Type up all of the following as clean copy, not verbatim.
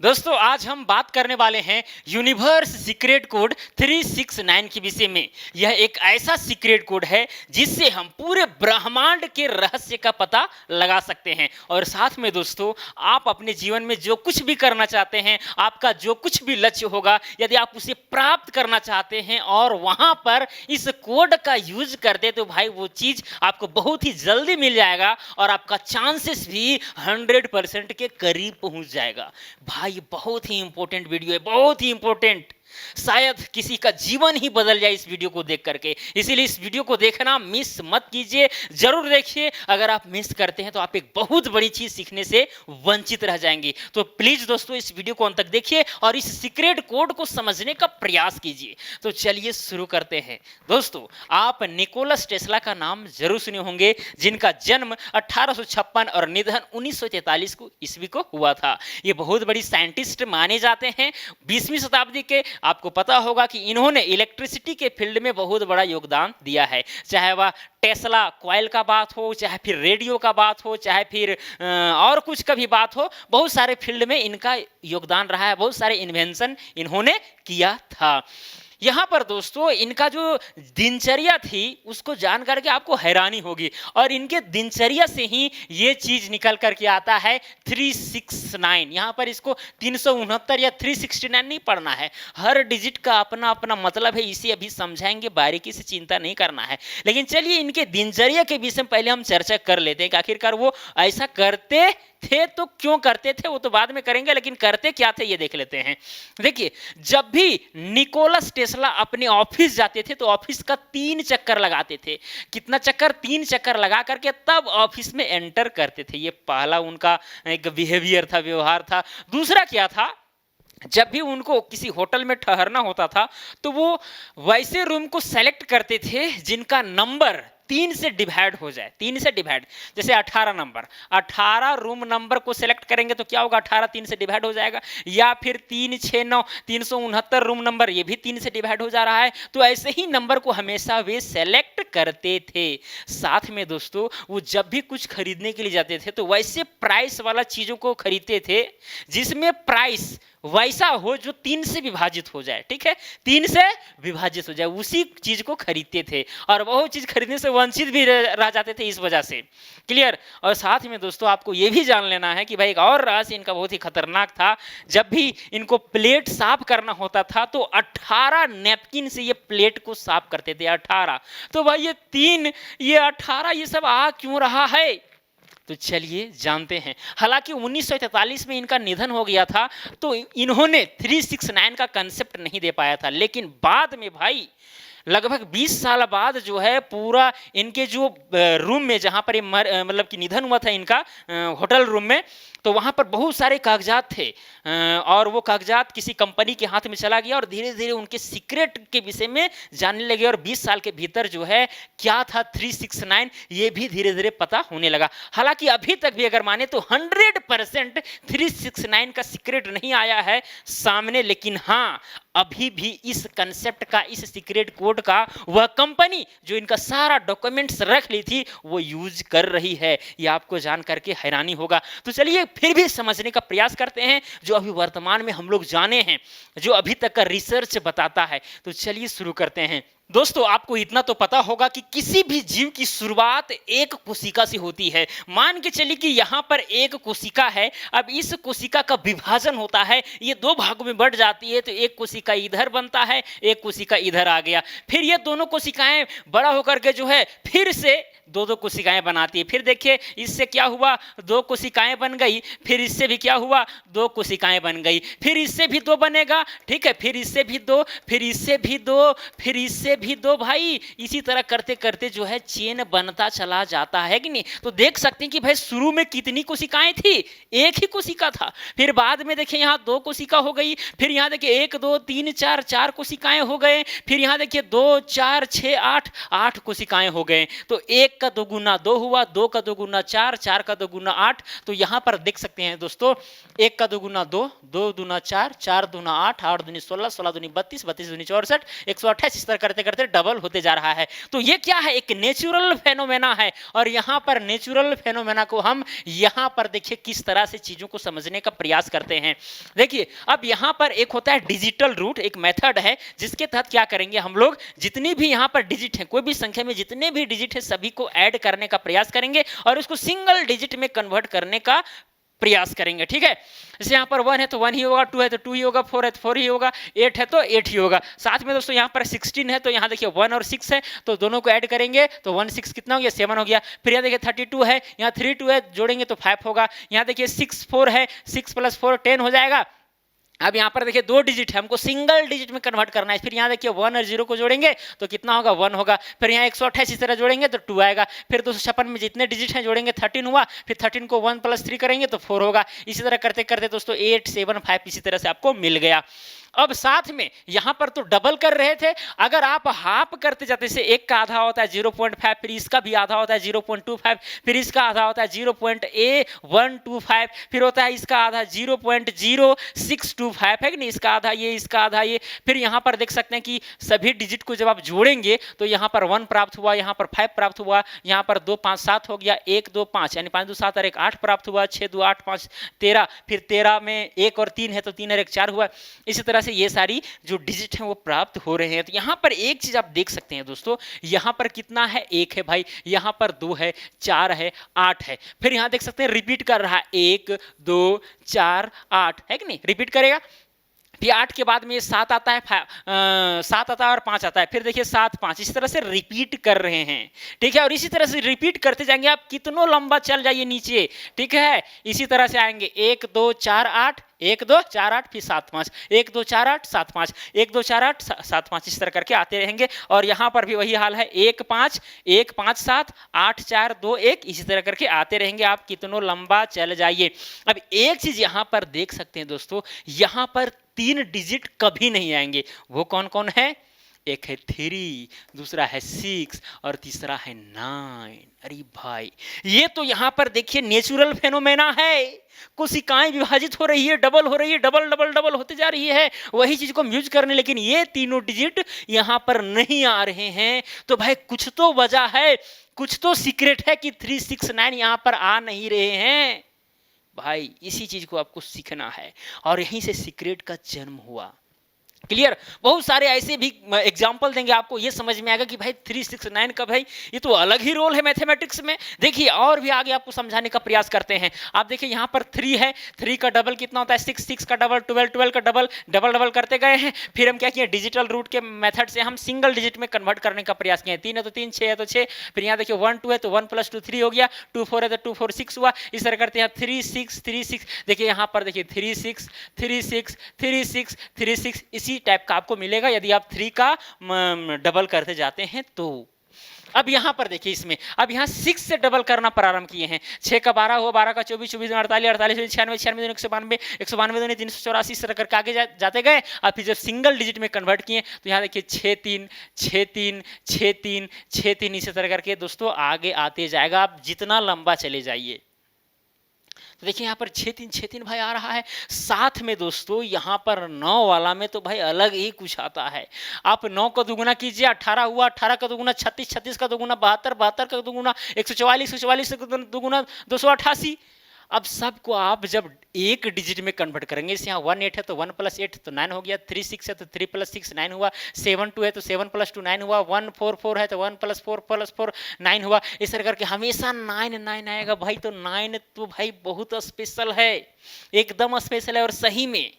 दोस्तों आज हम बात करने वाले हैं यूनिवर्स सीक्रेट कोड 369 के विषय में। यह एक ऐसा सीक्रेट कोड है जिससे हम पूरे ब्रह्मांड के रहस्य का पता लगा सकते हैं। और साथ में दोस्तों आप अपने जीवन में जो कुछ भी करना चाहते हैं, आपका जो कुछ भी लक्ष्य होगा, यदि आप उसे प्राप्त करना चाहते हैं और वहां पर इस कोड का यूज करते तो भाई वो चीज आपको बहुत ही जल्दी मिल जाएगा और आपका चांसेस भी 100% के करीब पहुंच जाएगा। भाई ये बहुत ही इंपॉर्टेंट वीडियो है, बहुत ही इंपॉर्टेंट। शायद किसी का जीवन ही बदल जाए इस वीडियो को देख करके, इसीलिए इस वीडियो को देखना मिस मत कीजिए, जरूर देखिए। अगर आप मिस करते हैं तो आप एक बहुत बड़ी चीज सीखने से वंचित रह जाएंगे। तो प्लीज दोस्तों इस वीडियो को अंत तक देखिए और इस सीक्रेट कोड को समझने का प्रयास कीजिए। तो चलिए शुरू करते हैं। दोस्तों आप निकोलस टेस्ला का नाम जरूर सुने होंगे, जिनका जन्म 1856 और निधन 1943 को ईस्वी को हुआ था। ये बहुत बड़ी साइंटिस्ट माने जाते हैं 20वीं शताब्दी के। आपको पता होगा कि इन्होंने इलेक्ट्रिसिटी के फील्ड में बहुत बड़ा योगदान दिया है, चाहे वह टेस्ला कॉइल का बात हो, चाहे फिर रेडियो का बात हो, चाहे फिर और कुछ का भी बात हो। बहुत सारे फील्ड में इनका योगदान रहा है, बहुत सारे इन्वेंशन इन्होंने किया था। यहाँ पर दोस्तों इनका जो दिनचर्या थी उसको जान करके आपको हैरानी होगी, और इनके दिनचर्या से ही ये चीज निकल करके आता है 369। यहाँ पर इसको 369 या 369 नहीं पढ़ना है, हर डिजिट का अपना अपना मतलब है, इसे अभी समझाएंगे, बारीकी से चिंता नहीं करना है। लेकिन चलिए इनके दिनचर्या के विषय में पहले हम चर्चा कर लेते हैं कि आखिरकार वो ऐसा करते थे तो क्यों करते थे, वो तो बाद में करेंगे, लेकिन करते क्या थे ये देख लेते हैं। देखिए जब भी निकोलस टेस्ला अपने ऑफिस जाते थे तो ऑफिस का 3 चक्कर लगाते थे। कितना चक्कर? 3 चक्कर लगा करके तब ऑफिस में एंटर करते थे। ये पहला उनका एक बिहेवियर था, व्यवहार था। दूसरा क्या था, जब भी उनको किसी होटल में ठहरना होता था तो वो वैसे रूम को सेलेक्ट करते थे जिनका नंबर 3 से डिवाइड हो जाए। 3 से डिवाइड, जैसे 18 नंबर, 18 रूम नंबर को सेलेक्ट करेंगे तो क्या होगा, 18 3 से डिवाइड हो जाएगा। या फिर 3 6 9 369 रूम नंबर, ये भी 3 से डिवाइड हो जा रहा है। तो ऐसे ही नंबर को हमेशा वे सेलेक्ट करते थे। साथ में दोस्तों वो जब भी कुछ खरीदने के लिए जाते थे तो वैसे प्राइस वाला चीजों को खरीदते थे जिसमें प्राइस वैसा हो जो 3 से विभाजित हो जाए। ठीक है, 3 से विभाजित हो जाए, उसी चीज को खरीदते थे। और बहुत चीज खरीदने से वंचित भी रह जाते थे इस वजह से। क्लियर? और साथ में दोस्तों आपको यह भी जान लेना है कि भाई एक और रहस्य इनका बहुत ही खतरनाक था। जब भी इनको प्लेट साफ करना होता था तो 18 नैपकिन से ये प्लेट को साफ करते थे। 18। तो भाई ये 3, ये 18, ये सब आ क्यों रहा है? तो चलिए जानते हैं। हालांकि 1943 में इनका निधन हो गया था तो इन्होंने 369 का कंसेप्ट नहीं दे पाया था, लेकिन बाद में भाई लगभग 20 साल बाद जो है पूरा इनके जो रूम में जहाँ पर मतलब कि निधन हुआ था इनका, होटल रूम में, तो वहाँ पर बहुत सारे कागजात थे और वो कागजात किसी कंपनी के हाथ में चला गया और धीरे धीरे उनके सीक्रेट के विषय में जानने लगे। और 20 साल के भीतर जो है क्या था 369 ये भी धीरे धीरे पता होने लगा। हालांकि अभी तक भी अगर माने तो 100% 369 का सीक्रेट नहीं आया है सामने, लेकिन हाँ अभी भी इस कंसेप्ट का, इस सीक्रेट कोड का वह कंपनी जो इनका सारा डॉक्यूमेंट्स रख ली थी वो यूज कर रही है। ये आपको जान करके हैरानी होगा। तो चलिए फिर भी समझने का प्रयास करते हैं जो अभी वर्तमान में हम लोग जाने हैं, जो अभी तक का रिसर्च बताता है। तो चलिए शुरू करते हैं। दोस्तों आपको इतना तो पता होगा कि किसी भी जीव की शुरुआत एक कोशिका से होती है। मान के चलिए कि यहाँ पर एक कोशिका है, अब इस कोशिका का विभाजन होता है, ये 2 भागों में बढ़ जाती है। तो एक कोशिका इधर बनता है, एक कोशिका इधर आ गया। फिर ये दोनों कोशिकाएं बड़ा होकर के जो है फिर से 2 कोशिकाएं बनाती है। फिर देखिए इससे क्या हुआ, 2 कोशिकाएं बन गई। फिर इससे भी क्या हुआ, 2 कोशिकाएं बन गई। फिर इससे भी 2 बनेगा, ठीक है, फिर इससे भी 2, फिर इससे भी 2, फिर इससे भी 2। भाई इसी तरह करते करते जो है चेन बनता चला जाता है कि नहीं। तो देख सकते हैं कि भाई शुरू में कितनी कोशिकाएं थी, एक ही कोशिका था। फिर बाद में देखिए यहाँ 2 कोशिका हो गई। फिर यहाँ देखिए 1 2 3 4 4 कोशिकाएं हो गए। फिर यहाँ देखिए 2 4 6 8 8 कोशिकाएं हो गए। तो एक 1 का 2 गुना 2 हुआ, 2 का 2 गुना 4, 4 का 2 गुना 8। तो यहाँ पर देख सकते हैं दोस्तों 1 का 2 गुना 2, 2 दूना 4, 4 दूना 8, 8 दूनी 16, 16 दूनी 32, 32 दूनी 64, 128, इस तरह करते करते डबल होते जा रहा है। तो ये क्या है, एक नेचुरल फेनोमेना है। और यहाँ पर नेचुरल फेनोमेना को हम यहाँ पर देखिए किस तरह से चीजों को समझने का प्रयास करते हैं। देखिए अब यहाँ पर एक होता है डिजिटल रूट, एक मेथड है जिसके तहत क्या करेंगे हम लोग, जितनी भी यहाँ पर डिजिट है, कोई भी संख्या में जितने भी डिजिट है सभी को ऐड करने का प्रयास करेंगे और उसको सिंगल डिजिट में कन्वर्ट करने का प्रयास करेंगे। ठीक है, जैसे यहाँ पर 1 है तो 1 ही होगा, 2 है तो 2 ही होगा, 4 है तो 4 ही होगा, 8 है तो 8 ही होगा। साथ में दोस्तों यहाँ पर 16 है तो यहाँ देखिए 1 और 6 है तो दोनों को ऐड करेंगे तो 1 6 कितना हो गया, 7 हो गया। फिर यहाँ देखिए 32 है, यहाँ 3 2 है, जोड़ेंगे तो 5 होगा। यहाँ देखिए 6 4 है, 6 + 4 10 हो जाएगा। अब यहाँ पर देखिए 2 डिजिट है, हमको सिंगल डिजिट में कन्वर्ट करना है। फिर यहाँ देखिए 1 और 0 को जोड़ेंगे तो कितना होगा, 1 होगा। फिर यहाँ 128 इस तरह जोड़ेंगे तो 2 आएगा। फिर 256 में जितने डिजिट हैं जोड़ेंगे 13 हुआ। फिर 13 को 1 + 3 करेंगे तो 4 होगा। इसी तरह करते करते दोस्तों 8 7 5 इसी तरह से आपको मिल गया। अब साथ में यहाँ पर तो डबल कर रहे थे, अगर आप हाफ करते जाते से एक का आधा होता है 0.5, फिर इसका भी आधा होता है 0.25, फिर इसका आधा होता है 0.125, फिर होता है इसका आधा 0.0625 है कि नहीं, इसका आधा ये, इसका आधा ये। फिर यहाँ पर देख सकते हैं कि सभी डिजिट को जब आप जोड़ेंगे तो यहाँ पर 1 प्राप्त हुआ, यहाँ पर 5 प्राप्त हुआ, यहाँ पर 2 5 7 हो गया, 1 2 5 यानी 5 2 7 और 1 8 प्राप्त हुआ, 6 2 8 5 13, फिर 13 में 1 और 3 है तो 3 और 1 4 हुआ। इसी तरह से ये सारी जो डिजिट हैं वो प्राप्त हो रहे हैं। तो यहाँ पर एक चीज आप देख सकते हैं दोस्तों, यहाँ पर कितना है, 1 है भाई, यहाँ पर 2 है, 4 है, 8 है। फिर यहाँ देख सकते हैं रिपीट कर रहा है 1 2 4 8 है कि नहीं, रिपीट करेगा। फिर 8 के बाद में ये 7 आता है, 7 आता है और 5 आता है। फिर देखिए 7 5 इस तरह से रिपीट कर रहे हैं। ठीक है, और इसी तरह से रिपीट करते जाएंगे, आप कितनों लंबा चल जाइए नीचे। ठीक है, इसी तरह से आएंगे 1 2 4 8, 1 2 4 8, फिर 7 5, 1 2 4 8 7 5, 1 2 4 8 7 5, इस तरह करके आते रहेंगे। और यहाँ पर भी वही हाल है, 1 5 1 5 7 8 4 2 1, इसी तरह करके आते रहेंगे, आप कितनों लंबा चल जाइए। अब एक चीज यहाँ पर देख सकते हैं दोस्तों, यहाँ पर 3 डिजिट कभी नहीं आएंगे। वो कौन कौन है, एक है 3, दूसरा है 6 और तीसरा है 9। अरे भाई ये तो यहाँ पर देखिए नेचुरल फेनोमेना है, कोशिकाएं विभाजित हो रही है, डबल हो रही है, डबल डबल डबल होते जा रही है, वही चीज को हम यूज करने, लेकिन ये तीनों डिजिट यहाँ पर नहीं आ रहे हैं। तो भाई कुछ तो वजह है, कुछ तो सीक्रेट है कि 369 यहाँ पर आ नहीं रहे हैं। भाई इसी चीज को आपको सीखना है और यहीं से सीक्रेट का जन्म हुआ। क्लियर, बहुत सारे ऐसे भी एग्जाम्पल देंगे, आपको ये समझ में आएगा कि भाई 369 का भाई ये तो अलग ही रोल है मैथमेटिक्स में। देखिए और भी आगे आपको समझाने का प्रयास करते हैं। आप देखिए यहाँ पर 3 है, 3 का डबल कितना होता है 6, 6 का डबल 12, 12 का डबल, डबल डबल करते गए हैं। फिर हम क्या किए, डिजिटल रूट के मेथड से हम सिंगल डिजिट में कन्वर्ट करने का प्रयास किए। 3 है तो 3, 6 है तो 6, फिर यहाँ देखिए 1 2 है तो 1 + 2 3 हो गया, 2 4 है तो 2 4 6 हुआ। इस तरह करते हैं 3 6 3 6, देखिए यहाँ पर देखिए 3 6 3 6 3 6 3 6, इसी टाइप का आपको मिलेगा यदि आप 3 का डबल करते जाते हैं तो। अब यहाँ पर देखिए इसमें, अब यहाँ 6 से डबल करना प्रारंभ किए हैं। 6 का 12 हुआ, 12 का 24, 24 में 48, 48 में 96, 96 192, 192 ने 384, इस तरह करके आगे जाते गए। अब फिर जब सिंगल डिजिट में कन्वर्ट किए तो यहाँ देखिए 6 3 6 3 6 3 6 3, इसी तरह करके दोस्तों आगे आते जाएगा, आप जितना लंबा चले जाइए। तो देखिए यहाँ पर 6 3 6 3 भाई आ रहा है। साथ में दोस्तों यहाँ पर 9 वाला में तो भाई अलग ही कुछ आता है। आप 9 का दुगुना कीजिए, 18 हुआ, 18 का दुगुना 36, 36 का दुगुना 72, 72 का दुगुना 144, 144 का दुगुना 288। अब सबको आप जब एक डिजिट में कन्वर्ट करेंगे, इसे यहाँ 1 8 है तो 1 + 8 तो 9 हो गया, 3 6 है तो 3 + 6 9 हुआ, 7 2 है तो 7 + 2 9 हुआ, 1 4 4 है तो 1 + 4 + 4 9 हुआ। इस तरह करके हमेशा 9 9 आएगा भाई। तो 9 तो भाई बहुत स्पेशल है, एकदम स्पेशल है। और सही में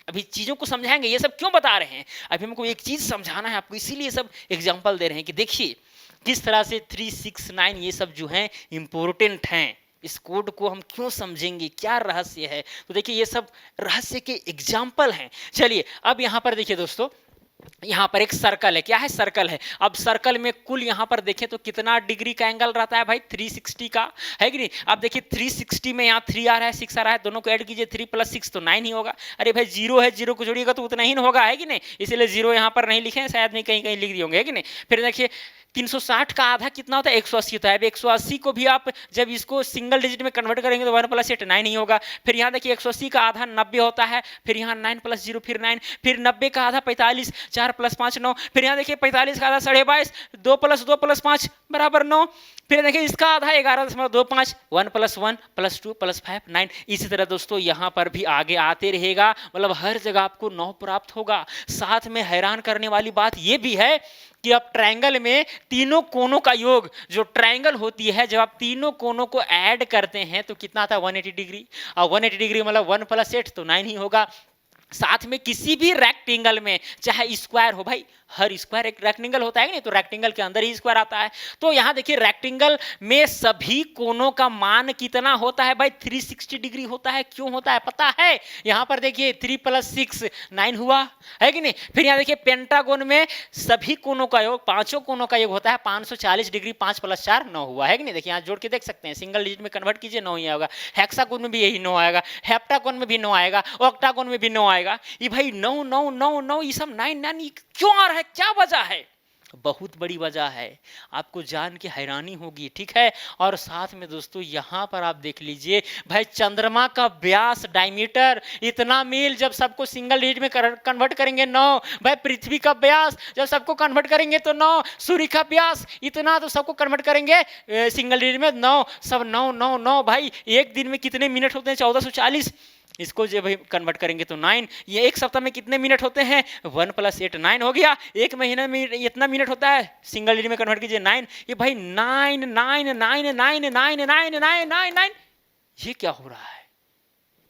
अभी चीज़ों को समझाएंगे, ये सब क्यों बता रहे हैं, अभी हमको एक चीज़ समझाना है आपको, इसीलिए सब एग्जाम्पल दे रहे हैं कि देखिए किस तरह से 369 ये सब जो हैं इम्पोर्टेंट हैं। इस कोड को हम क्यों समझेंगे, क्या रहस्य है, तो देखिए ये सब रहस्य के एग्जाम्पल हैं। चलिए अब यहाँ पर देखिए दोस्तों, यहाँ पर एक सर्कल है, क्या है, सर्कल है। अब सर्कल में कुल यहाँ पर देखें तो कितना डिग्री का एंगल रहता है भाई, 360 का, है कि नहीं। अब देखिए 360 में यहाँ 3 आ रहा है, 6 आ रहा है, दोनों को ऐड कीजिए, 3 + 6 तो 9 ही होगा। अरे भाई 0 है, 0 को जोड़िएगा तो उतना ही होगा, है कि नहीं, इसीलिए 0 यहाँ पर नहीं लिखे हैं, शायद नहीं कहीं कहीं लिख दिए होंगे, है कि नहीं। फिर देखिए 360 का आधा कितना होता है 180 होता है। अब 180 को भी आप जब इसको सिंगल डिजिट में कन्वर्ट करेंगे तो 1 + 8 9 ही होगा। फिर यहाँ देखिए 180 का आधा 90 होता है, फिर यहाँ 9 + 0 फिर 9, फिर 90 का आधा 45, 4 + 5 9, फिर यहाँ देखिए 45 का आधा 22.5, 2 + 2 + 5 = 9, फिर देखिए इसका आधा 11.25, 1 + 1 + 2 + 5 9। इसी तरह दोस्तों यहाँ पर भी आगे आते रहेगा, मतलब हर जगह आपको 9 प्राप्त होगा। साथ में हैरान करने वाली बात यह भी है कि अब ट्रायंगल में तीनों कोनों का योग, जो ट्रायंगल होती है जब आप तीनों कोनों को ऐड करते हैं तो कितना आता है 180 डिग्री, और 180 डिग्री मतलब 1 + 8 तो 9 ही होगा। साथ में किसी भी रेक्टेंगल में चाहे स्क्वायर हो, भाई हर स्क्वायर एक रेक्टेंगल होता है नहीं, तो रेक्टेंगल के अंदर ही स्क्वायर आता है। तो यहां देखिए रेक्टेंगल में सभी कोनों का मान कितना होता है भाई 360 डिग्री होता है। क्यों होता है पता है? यहां पर देखिए 3 + 6 9 हुआ है कि नहीं। फिर यहां देखिए पेंटागोन में सभी कोनों का योग, पांचों कोनों का योग होता है 540 डिग्री, 5 + 4 9 हुआ है कि नहीं। देखिए यहां जोड़ के देख सकते हैं, सिंगल डिजिट में कन्वर्ट कीजिए 9 ही आएगा। हेक्सागोन में भी यही 9 आएगा, हेप्टागोन में भी 9 आएगा, ऑक्टागोन में भी 9 आएगा। ये भाई 9 9 9 9 ये सब 9 9 क्यों आ रहा है, क्या वजह है? बहुत बड़ी वजह है, आपको जान के हैरानी होगी, ठीक है। और साथ में दोस्तों यहां पर आप देख लीजिए भाई चंद्रमा का व्यास डायमीटर इतना मील जब सबको सिंगल डिजिट में कन्वर्ट करेंगे 9, भाई पृथ्वी का व्यास जब सबको कन्वर्ट करेंगे तो 9, सूर्य का व्यास इतना तो सबको कन्वर्ट करेंगे सिंगल डिजिट में 9, सब 9 9 9। भाई एक दिन में कितने मिनट होते हैं 1440, इसको जब कन्वर्ट करेंगे तो 9। ये एक सप्ताह में कितने मिनट होते हैं 1 + 8 9 हो गया। एक महीने में इतना मिनट होता है, सिंगल डिजिट में कन्वर्ट कीजिए 9। ये भाई 9 9 9 9 9 9 9 9 9, ये क्या हो रहा है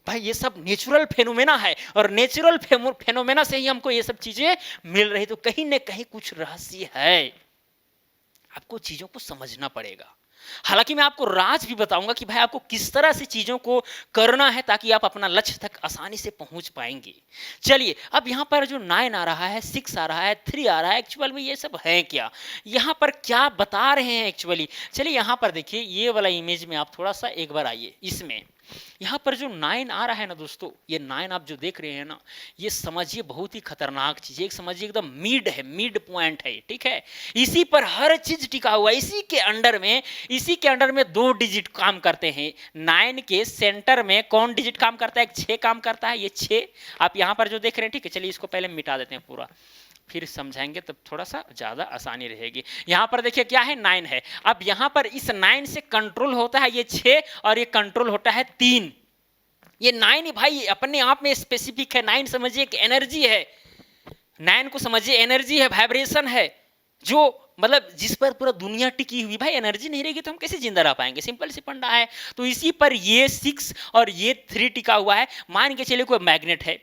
भाई? ये सब नेचुरल फेनोमेना है, और नेचुरल फेनोमेना से ही हमको ये सब चीजें मिल रही। तो कहीं ना कहीं कुछ रहस्य है, आपको चीजों को समझना पड़ेगा। हालांकि मैं आपको राज भी बताऊंगा कि भाई आपको किस तरह से चीजों को करना है ताकि आप अपना लक्ष्य तक आसानी से पहुंच पाएंगे। चलिए अब यहां पर जो 9 आ रहा है, 6 आ रहा है, 3 आ रहा है, एक्चुअल में ये सब है क्या, यहां पर क्या बता रहे हैं एक्चुअली। चलिए यहां पर देखिए ये वाला इमेज में आप थोड़ा सा एक बार आइए। इसमें यहां पर जो 9 आ रहा है ना दोस्तों, ये 9 आप जो देख रहे हैं ना, ये समझिए बहुत ही खतरनाक चीज है। एक समझिए एकदम मिड है, मिड पॉइंट है, ठीक है। इसी पर हर चीज टिका हुआ है, इसी के अंडर में 2 डिजिट काम करते हैं। 9 के सेंटर में कौन डिजिट काम करता है? 6 काम करता है, ये 6 आप यहां पर जो देख रहे हैं, ठीक है। चलिए इसको पहले मिटा देते हैं पूरा, फिर समझाएंगे तब थोड़ा सा ज्यादा आसानी रहेगी। यहां पर देखिए क्या है 9 है। अब यहां पर इस 9 से कंट्रोल होता है ये 6, और ये कंट्रोल होता है 3। ये 9 भाई अपने आप में स्पेसिफिक है। 9 समझिए एक एनर्जी है, 9 को समझिए एनर्जी है, वाइब्रेशन है, जो मतलब जिस पर पूरा दुनिया टिकी हुई। भाई एनर्जी नहीं रहेगी तो हम कैसे जिंदा रह पाएंगे, सिंपल सी फंडा है। तो इसी पर ये 6 और ये 3 टिका हुआ है। मान के चलिए कोई मैग्नेट है,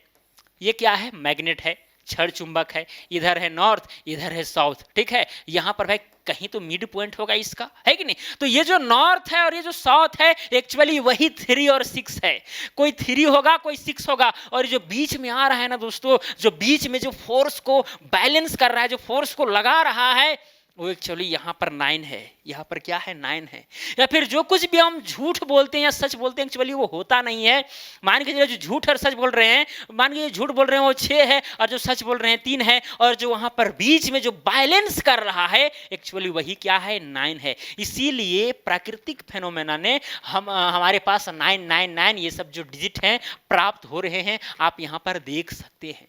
ये क्या है? मैग्नेट है, छड़ चुंबक है, इधर है नॉर्थ, इधर है साउथ, ठीक है। यहां पर भाई कहीं तो मिड पॉइंट होगा इसका, है कि नहीं। तो ये जो नॉर्थ है और ये जो साउथ है एक्चुअली वही 3 और 6 है। कोई 3 होगा, कोई 6 होगा, और जो बीच में आ रहा है ना दोस्तों, जो बीच में जो फोर्स को बैलेंस कर रहा है, जो फोर्स को लगा रहा है, वो एक्चुअली यहाँ पर 9 है। यहाँ पर क्या है? 9 है। या फिर जो कुछ भी हम झूठ बोलते हैं या सच बोलते हैं एक्चुअली वो होता नहीं है। मान के चलिए जो झूठ और सच बोल रहे हैं, मान के झूठ बोल रहे हैं वो 6 है, और जो सच बोल रहे हैं 3 है, और जो वहां पर बीच में जो बैलेंस कर रहा है एक्चुअली वही क्या है? 9 है। इसीलिए प्राकृतिक फेनोमेना ने हमारे पास 9 9 9 ये सब जो डिजिट हैं प्राप्त हो रहे हैं, आप यहाँ पर देख सकते हैं।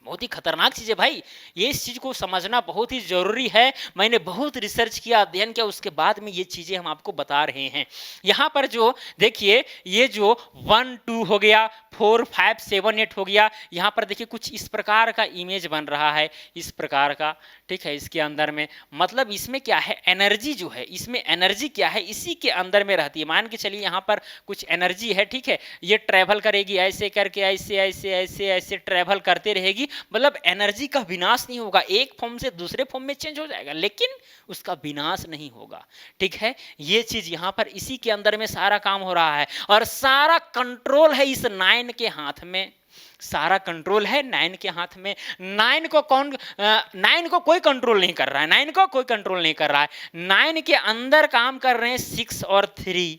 बहुत ही खतरनाक चीज है भाई, ये इस चीज को समझना बहुत ही जरूरी है। मैंने बहुत रिसर्च किया, अध्ययन किया, उसके बाद में ये चीजें हम आपको बता रहे हैं। यहाँ पर जो देखिए ये जो 1 2 हो गया, 4 5 7 8 हो गया, यहाँ पर देखिए कुछ इस प्रकार का इमेज बन रहा है, इस प्रकार का, ठीक है। इसके अंदर में मतलब इसमें क्या है? एनर्जी जो है, इसमें एनर्जी क्या है? इसी के अंदर में रहती है। मान के चलिए यहाँ पर कुछ एनर्जी है, ठीक है। ये ट्रेवल करेगी ऐसे करके, ऐसे ऐसे ऐसे ऐसे ट्रेवल करते रहेगी। मतलब एनर्जी का विनाश नहीं होगा, एक फॉर्म से दूसरे फॉर्म में चेंज हो जाएगा, लेकिन उसका विनाश नहीं होगा, ठीक है। ये चीज यहाँ पर इसी के अंदर में सारा काम हो रहा है, और सारा कंट्रोल है इस 9 के हाथ में। सारा कंट्रोल है 9 के हाथ में। 9 को कोई कंट्रोल नहीं कर रहा है, 9 को कोई कंट्रोल नहीं कर रहा है। 9 के अंदर काम कर रहे हैं 6 और 3।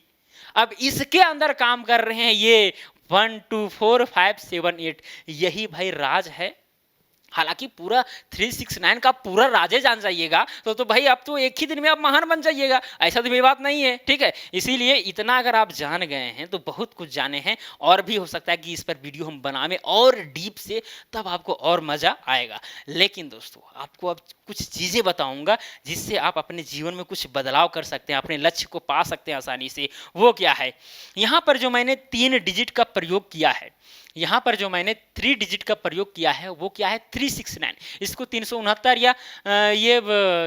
अब इसके अंदर काम कर रहे हैं ये 1 2 4 5 7 8। यही भाई राज है, हालांकि पूरा 369 का पूरा राजे जान जाइएगा तो भाई अब तो एक ही दिन में आप महान बन जाइएगा, ऐसा तो भी बात नहीं है, ठीक है। इसीलिए इतना अगर आप जान गए हैं तो बहुत कुछ जाने हैं, और भी हो सकता है कि इस पर वीडियो हम बनावें और डीप से, तब आपको और मजा आएगा। लेकिन दोस्तों आपको अब कुछ चीजें बताऊंगा जिससे आप अपने जीवन में कुछ बदलाव कर सकते हैं, अपने लक्ष्य को पा सकते हैं आसानी से। वो क्या है, यहाँ पर जो मैंने 3 डिजिट का प्रयोग किया है, यहाँ पर जो मैंने 3 डिजिट का प्रयोग किया है वो क्या है, 369। इसको 369 या ये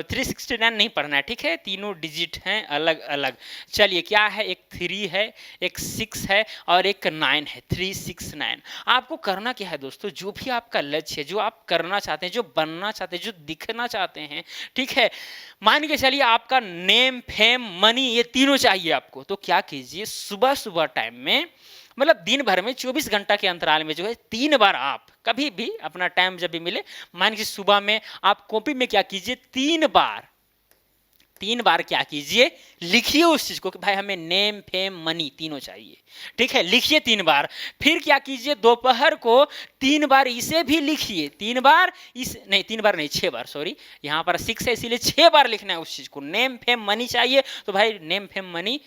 369 नहीं पढ़ना है, ठीक है, तीनों डिजिट हैं अलग अलग। चलिए क्या है, एक 3 है, एक 6 है और एक 9 है, 369। आपको करना क्या है दोस्तों, जो भी आपका लक्ष्य है, जो आप करना चाहते हैं, जो बनना चाहते हैं, जो दिखना चाहते हैं, ठीक है, मान के चलिए आपका नेम फेम मनी ये तीनों चाहिए आपको, तो क्या कीजिए, सुबह सुबह टाइम में, मतलब दिन भर में 24 घंटा के अंतराल में जो है 3 बार आप कभी भी अपना टाइम जब भी मिले, मान लीजिए सुबह में आप कॉपी में क्या कीजिए, 3 बार क्या कीजिए, लिखिए उस चीज को कि भाई हमें नेम फेम मनी तीनों चाहिए, ठीक है, लिखिए 3 बार। फिर क्या कीजिए, दोपहर को 3 बार इसे भी लिखिए, 3 बार इस नहीं, 3 बार नहीं, 6 बार, सॉरी, यहाँ पर 6 है इसीलिए 6 बार लिखना है उस चीज को। नेम फेम मनी चाहिए तो भाई नेम फेम मनी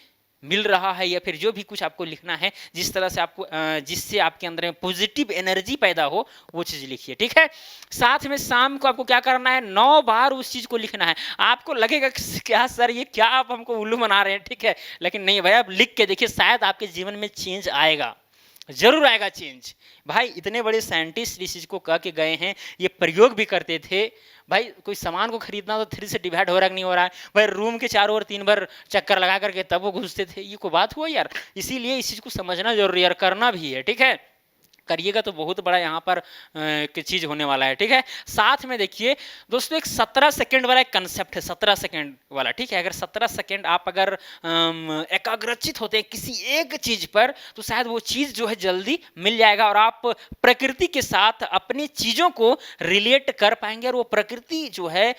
मिल रहा है, या फिर जो भी कुछ आपको लिखना है जिस तरह से आपको जिससे आपके अंदर में पॉजिटिव एनर्जी पैदा हो वो चीज़ लिखिए, ठीक है। साथ में शाम को आपको क्या करना है, 9 बार उस चीज़ को लिखना है। आपको लगेगा कि क्या सर ये क्या आप हमको उल्लू बना रहे हैं, ठीक है, लेकिन नहीं भाई, आप लिख के देखिए, शायद आपके जीवन में चेंज आएगा, जरूर आएगा चेंज। भाई इतने बड़े साइंटिस्ट इस चीज को कह के गए हैं, ये प्रयोग भी करते थे। भाई कोई सामान को खरीदना तो 3 से डिवाइड हो रहा है कि नहीं हो रहा है, भाई रूम के चारों ओर 3 बार चक्कर लगा करके तब वो घुसते थे, ये कोई बात हुआ यार। इसीलिए इस चीज को समझना जरूरी है और करना भी है, ठीक है, करिएगा तो बहुत बड़ा यहाँ पर चीज होने वाला है, ठीक है। साथ में देखिए दोस्तों, एक 17 सेकंड वाला एक कंसेप्ट है, 17 सेकंड वाला, ठीक है। अगर 17 सेकंड आप अगर एकाग्रचित होते हैं किसी एक चीज पर, तो शायद वो चीज जो है जल्दी मिल जाएगा और आप प्रकृति के साथ अपनी चीजों को रिलेट कर पाएंगे, और वो प्रकृति जो है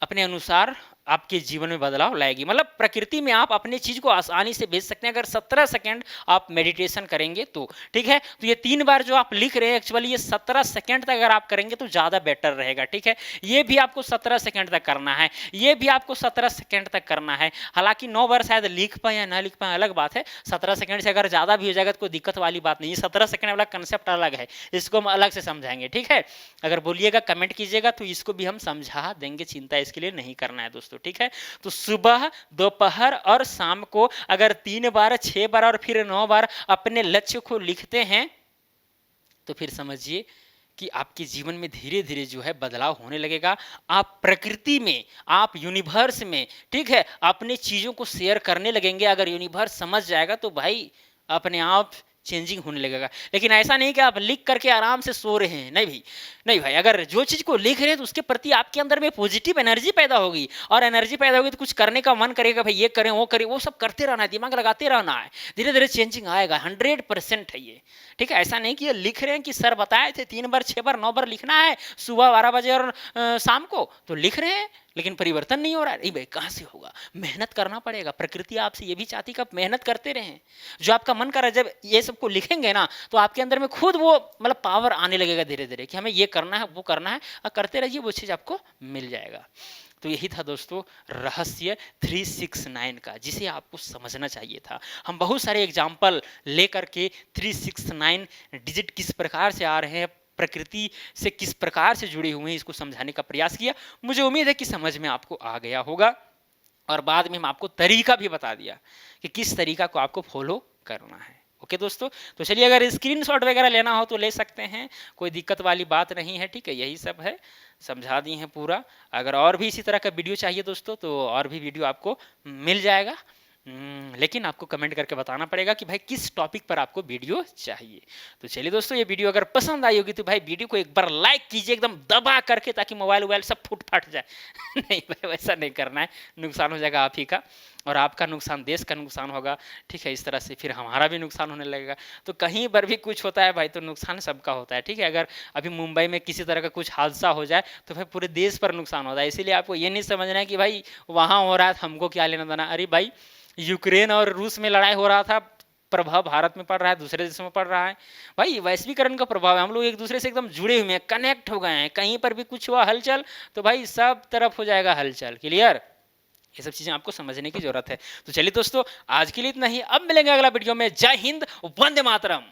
अपने अनुसार आपके जीवन में बदलाव लाएगी। मतलब प्रकृति में आप अपने चीज को आसानी से भेज सकते हैं अगर 17 सेकंड आप मेडिटेशन करेंगे तो, ठीक है। तो ये 3 बार जो आप लिख रहे हैं, एक्चुअली ये 17 सेकंड तक अगर आप करेंगे तो ज्यादा बेटर रहेगा, ठीक है। ये भी आपको 17 सेकंड तक करना है, ये भी आपको 17 सेकंड तक करना है। हालांकि 9 बार शायद लिख पाए या ना लिख पाए अलग बात है, 17 सेकंड से अगर ज्यादा भी हो जाएगा तो कोई दिक्कत वाली बात नहीं है। 17 सेकंड वाला कंसेप्ट अलग है, इसको हम अलग से समझाएंगे, ठीक है। अगर बोलिएगा, कमेंट कीजिएगा तो इसको भी हम समझा देंगे, चिंता इसके लिए नहीं करना है दोस्तों, ठीक है। तो सुबह, दोपहर और शाम को अगर 3 बार, 6 बार और फिर 9 बार अपने लक्ष्य को लिखते हैं तो फिर समझिए कि आपके जीवन में धीरे धीरे जो है बदलाव होने लगेगा। आप प्रकृति में, आप यूनिवर्स में, ठीक है, अपनी चीजों को शेयर करने लगेंगे। अगर यूनिवर्स समझ जाएगा तो भाई अपने आप चेंजिंग होने लगेगा। लेकिन ऐसा नहीं कि आप लिख करके आराम से सो रहे हैं, नहीं भाई, नहीं भाई, अगर जो चीज को लिख रहे हैं तो उसके प्रति आपके अंदर में पॉजिटिव एनर्जी पैदा होगी, और एनर्जी पैदा होगी तो कुछ करने का मन करेगा, भाई ये करें वो करें, वो सब करते रहना है, दिमाग लगाते रहना है, धीरे धीरे चेंजिंग आएगा। 100% है ये, ठीक है। ऐसा नहीं कि ये लिख रहे हैं कि सर बताए थे 3 बार, 6 बार, 9 बार लिखना है सुबह 12 बजे और शाम को, तो लिख रहे हैं लेकिन परिवर्तन नहीं हो रहा है। नहीं भाई, कहाँ से होगा, मेहनत करना पड़ेगा। प्रकृति आपसे ये भी चाहती कि आप मेहनत करते रहें, जो आपका मन कर रहा है। जब ये सबको लिखेंगे ना तो आपके अंदर में खुद वो मतलब पावर आने लगेगा धीरे धीरे कि हमें ये करना है, वो करना है, और करते रहिए, वो चीज़ आपको मिल जाएगा। तो यही था दोस्तों रहस्य 369 का, जिसे आपको समझना चाहिए था। हम बहुत सारे एग्जाम्पल लेकर के 369 डिजिट किस प्रकार से आ रहे हैं, प्रकृति से किस प्रकार से जुड़े हुए हैं, इसको समझाने का प्रयास किया। मुझे उम्मीद है कि समझ में आपको आ गया होगा, और बाद में हम आपको तरीका भी बता दिया कि किस तरीका को आपको फॉलो करना है। ओके दोस्तों, तो चलिए, अगर स्क्रीनशॉट वगैरह लेना हो तो ले सकते हैं, कोई दिक्कत वाली बात नहीं है, ठीक है। यही सब है, समझा दी है पूरा। अगर और भी इसी तरह का वीडियो चाहिए दोस्तों तो और भी वीडियो आपको मिल जाएगा, लेकिन आपको कमेंट करके बताना पड़ेगा कि भाई किस टॉपिक पर आपको वीडियो चाहिए। तो चलिए दोस्तों, ये वीडियो अगर पसंद आई होगी तो भाई वीडियो को एक बार लाइक कीजिए एकदम दबा करके, ताकि मोबाइल वोबाइल सब फूट फाट जाए नहीं भाई, वैसा नहीं करना है, नुकसान हो जाएगा आप ही का, और आपका नुकसान देश का नुकसान होगा, ठीक है। इस तरह से फिर हमारा भी नुकसान होने लगेगा। तो कहीं पर भी कुछ होता है भाई तो नुकसान सबका होता है, ठीक है। अगर अभी मुंबई में किसी तरह का कुछ हादसा हो जाए तो फिर पूरे देश पर नुकसान होता है। इसीलिए आपको ये नहीं समझना है कि भाई वहाँ हो रहा है हमको क्या लेना देना। अरे भाई, यूक्रेन और रूस में लड़ाई हो रहा था प्रभाव भारत में पड़ रहा है, दूसरे देशों में पड़ रहा है। भाई वैश्वीकरण का प्रभाव है, हम लोग एक दूसरे से एकदम जुड़े हुए हैं, कनेक्ट हो गए हैं। कहीं पर भी कुछ हुआ हलचल तो भाई सब तरफ हो जाएगा हलचल। क्लियर? ये सब चीजें आपको समझने की जरूरत है। तो चलिए दोस्तों, आज के लिए इतना ही। अब मिलेंगे अगला वीडियो में। जय हिंद, वंदे मातरम।